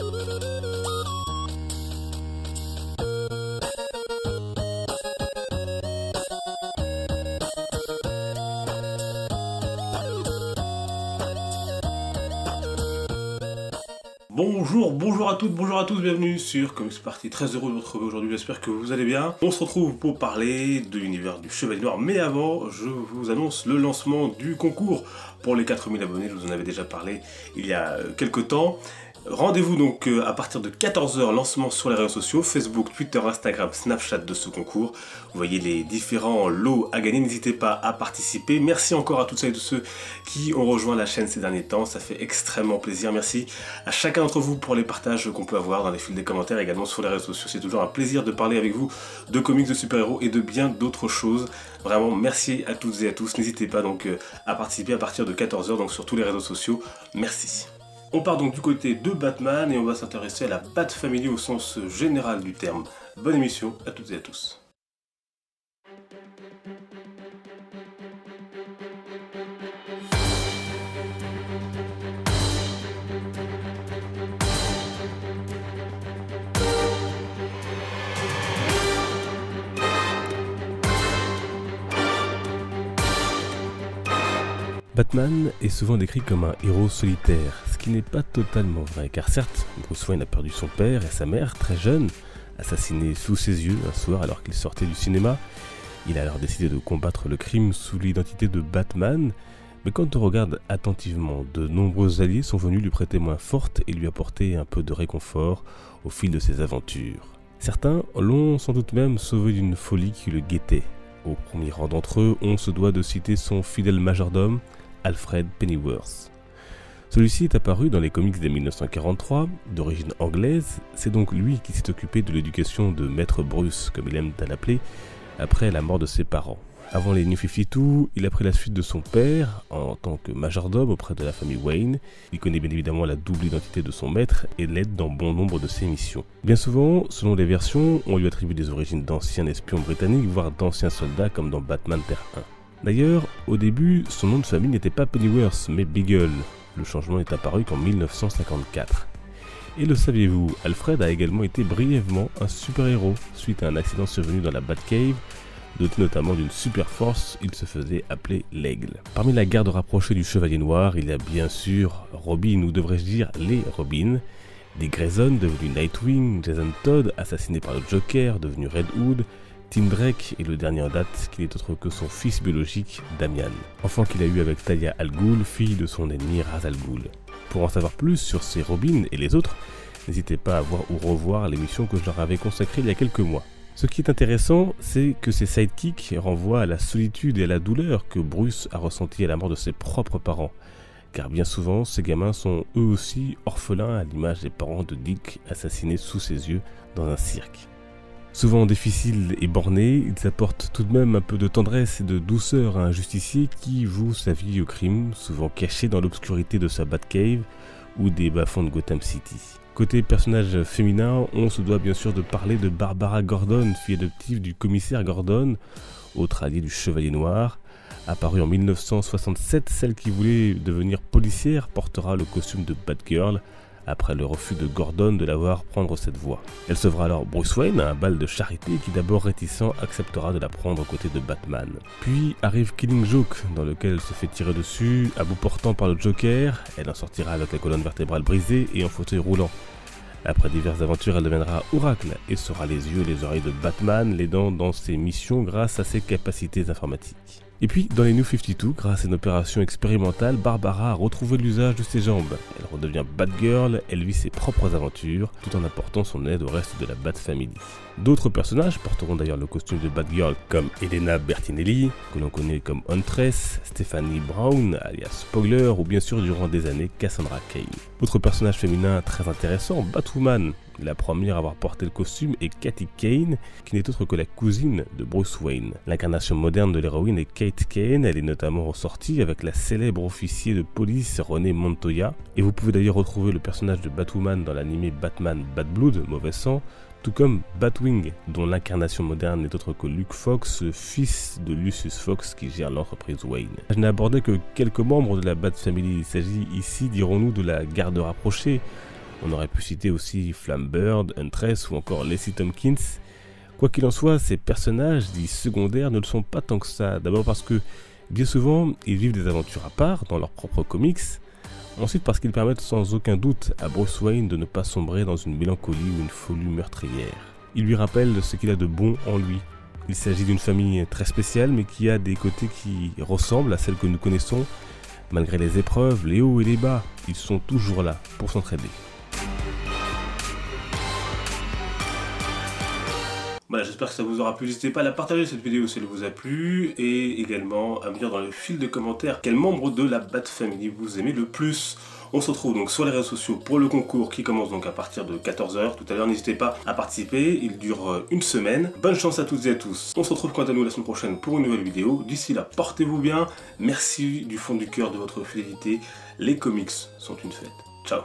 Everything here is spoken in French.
Bonjour à toutes, bonjour à tous, bienvenue sur Comics Party, très heureux de vous retrouver aujourd'hui, j'espère que vous allez bien. On se retrouve pour parler de l'univers du Chevalier Noir, mais avant, je vous annonce le lancement du concours pour les 4000 abonnés, je vous en avais déjà parlé il y a quelques temps. Rendez-vous donc à partir de 14h, lancement sur les réseaux sociaux, Facebook, Twitter, Instagram, Snapchat de ce concours. Vous voyez les différents lots à gagner, n'hésitez pas à participer. Merci encore à toutes celles et tous ceux qui ont rejoint la chaîne ces derniers temps, ça fait extrêmement plaisir. Merci à chacun d'entre vous pour les partages qu'on peut avoir dans les fils des commentaires, également sur les réseaux sociaux. C'est toujours un plaisir de parler avec vous de comics, de super-héros et de bien d'autres choses. Vraiment, merci à toutes et à tous. N'hésitez pas donc à participer à partir de 14h, donc sur tous les réseaux sociaux. Merci. On part donc du côté de Batman et on va s'intéresser à la Bat Family au sens général du terme. Bonne émission à toutes et à tous. Batman est souvent décrit comme un héros solitaire, ce qui n'est pas totalement vrai, car certes, Bruce Wayne a perdu son père et sa mère très jeune, assassinés sous ses yeux un soir alors qu'il sortait du cinéma. Il a alors décidé de combattre le crime sous l'identité de Batman, mais quand on regarde attentivement, de nombreux alliés sont venus lui prêter main forte et lui apporter un peu de réconfort au fil de ses aventures. Certains l'ont sans doute même sauvé d'une folie qui le guettait. Au premier rang d'entre eux, on se doit de citer son fidèle majordome, Alfred Pennyworth. Celui-ci est apparu dans les comics dès 1943, d'origine anglaise, c'est donc lui qui s'est occupé de l'éducation de Maître Bruce, comme il aime à l'appeler, après la mort de ses parents. Avant les New 52, il a pris la suite de son père en tant que majordome auprès de la famille Wayne. Il connaît bien évidemment la double identité de son maître et l'aide dans bon nombre de ses missions. Bien souvent, selon les versions, on lui attribue des origines d'anciens espions britanniques, voire d'anciens soldats comme dans Batman Terre 1. D'ailleurs, au début, son nom de famille n'était pas Pennyworth, mais Beagle. Le changement n'est apparu qu'en 1954. Et le saviez-vous, Alfred a également été brièvement un super-héros. Suite à un accident survenu dans la Batcave, doté notamment d'une super force, il se faisait appeler l'Aigle. Parmi la garde rapprochée du Chevalier Noir, il y a bien sûr Robin, ou devrais-je dire les Robins, Dick Grayson devenu Nightwing, Jason Todd assassiné par le Joker, devenu Red Hood, Tim Drake et le dernier en date qui n'est autre que son fils biologique, Damian, enfant qu'il a eu avec Talia al Ghul, fille de son ennemi Ra's al Ghul. Pour en savoir plus sur ces Robins et les autres, n'hésitez pas à voir ou revoir l'émission que je leur avais consacrée il y a quelques mois. Ce qui est intéressant, c'est que ces sidekicks renvoient à la solitude et à la douleur que Bruce a ressentie à la mort de ses propres parents, car bien souvent, ces gamins sont eux aussi orphelins à l'image des parents de Dick assassinés sous ses yeux dans un cirque. Souvent difficiles et bornés, ils apportent tout de même un peu de tendresse et de douceur à un justicier qui voue sa vie au crime, souvent caché dans l'obscurité de sa Batcave ou des bas-fonds de Gotham City. Côté personnage féminin, on se doit bien sûr de parler de Barbara Gordon, fille adoptive du commissaire Gordon, autre allié du Chevalier Noir. Apparue en 1967, celle qui voulait devenir policière portera le costume de Batgirl, après le refus de Gordon de la voir prendre cette voie. Elle sauvera alors Bruce Wayne à un bal de charité qui d'abord réticent acceptera de la prendre aux côtés de Batman. Puis arrive Killing Joke, dans lequel elle se fait tirer dessus, à bout portant par le Joker, elle en sortira avec la colonne vertébrale brisée et en fauteuil roulant. Après diverses aventures, elle deviendra Oracle et sera les yeux et les oreilles de Batman, l'aidant dans ses missions grâce à ses capacités informatiques. Et puis, dans les New 52, grâce à une opération expérimentale, Barbara a retrouvé l'usage de ses jambes. Elle redevient Batgirl, elle vit ses propres aventures, tout en apportant son aide au reste de la Bat Family. D'autres personnages porteront d'ailleurs le costume de Batgirl, comme Elena Bertinelli, que l'on connaît comme Huntress, Stephanie Brown, alias Spoiler, ou bien sûr durant des années Cassandra Cain. Autre personnage féminin très intéressant, Batwoman. La première à avoir porté le costume est Katie Kane, qui n'est autre que la cousine de Bruce Wayne. L'incarnation moderne de l'héroïne est Kate Kane, elle est notamment ressortie avec la célèbre officier de police René Montoya. Et vous pouvez d'ailleurs retrouver le personnage de Batwoman dans l'animé Batman Bad Blood, Mauvais Sang, tout comme Batwing, dont l'incarnation moderne n'est autre que Luke Fox, fils de Lucius Fox qui gère l'entreprise Wayne. Je n'ai abordé que quelques membres de la Bat Family, il s'agit ici, dirons-nous, de la garde rapprochée. On aurait pu citer aussi Flamebird, Huntress ou encore Lacey Tompkins. Quoi qu'il en soit, ces personnages dits secondaires ne le sont pas tant que ça. D'abord parce que bien souvent, ils vivent des aventures à part dans leurs propres comics. Ensuite parce qu'ils permettent sans aucun doute à Bruce Wayne de ne pas sombrer dans une mélancolie ou une folie meurtrière. Ils lui rappellent ce qu'il a de bon en lui. Il s'agit d'une famille très spéciale mais qui a des côtés qui ressemblent à celles que nous connaissons. Malgré les épreuves, les hauts et les bas, ils sont toujours là pour s'entraider. Voilà, j'espère que ça vous aura plu. N'hésitez pas à la partager cette vidéo si elle vous a plu et également à me dire dans le fil de commentaires quel membre de la Bat Family vous aimez le plus. On se retrouve donc sur les réseaux sociaux pour le concours qui commence donc à partir de 14 h tout à l'heure. N'hésitez pas à participer, il dure une semaine. Bonne chance à toutes et à tous. On se retrouve quant à nous la semaine prochaine pour une nouvelle vidéo. D'ici là, portez-vous bien. Merci du fond du cœur de votre fidélité. Les comics sont une fête. Ciao.